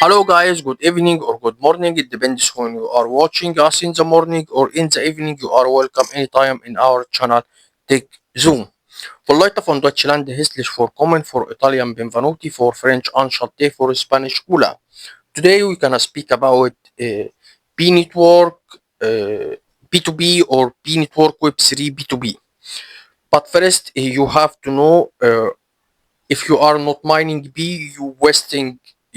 Hello guys, good evening or good morning. It depends when you are watching us in the morning or in the evening. You are welcome anytime in our channel TechZone. والله طبعا Deutschland herzlich willkommen for Italian benvenuti for French enchanté for Spanish hola. Today we gonna speak about P network, P2P or P network Web3 B2B. But first you have to know if you are not mining B,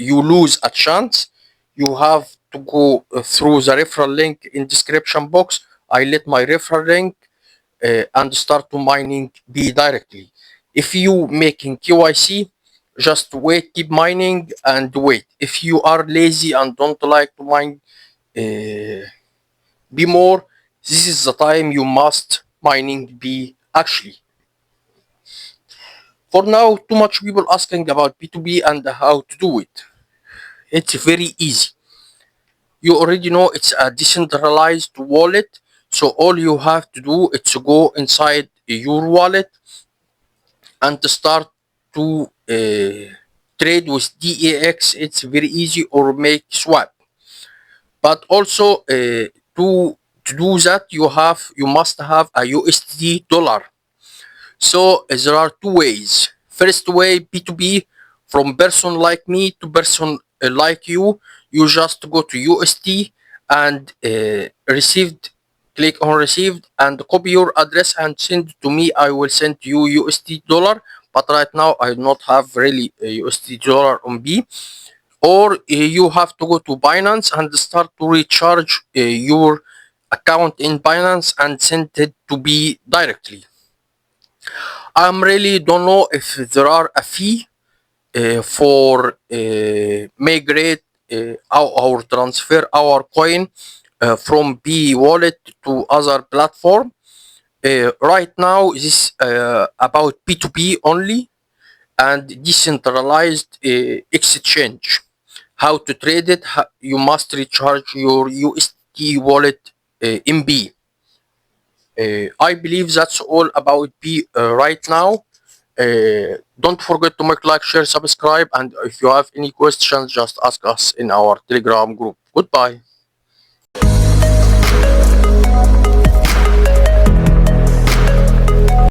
you lose a chance. You have to go through the referral link in description box. I let my referral link and start to mining B directly. If you making QIC, just wait, keep mining and wait. If you are lazy and don't like to mine B more, this is the time you must mining B actually. For now, too much people asking about P2P and how to do it. It's very easy. You already know it's a decentralized wallet. So all you have to do is to go inside your wallet and start to trade with DAX. It's very easy, or make swap. But also to do that you must have a USD dollar. So there are two ways. First way, P2P, from person like me to person like you. You just go to UST and click on received and copy your address and send to me. I will send you USD dollar. But right now I do not have really a USD dollar on B. Or you have to go to Binance and start to recharge your account in Binance and send it to B directly. I'm really don't know if there are a fee for migrate or transfer our coin from B wallet to other platform. Right now, this about P2P only and decentralized exchange. How to trade it? You must recharge your USD wallet in B. I believe that's all about P right now. Don't forget to make like, share, subscribe, and if you have any questions, just ask us in our Telegram group. Goodbye.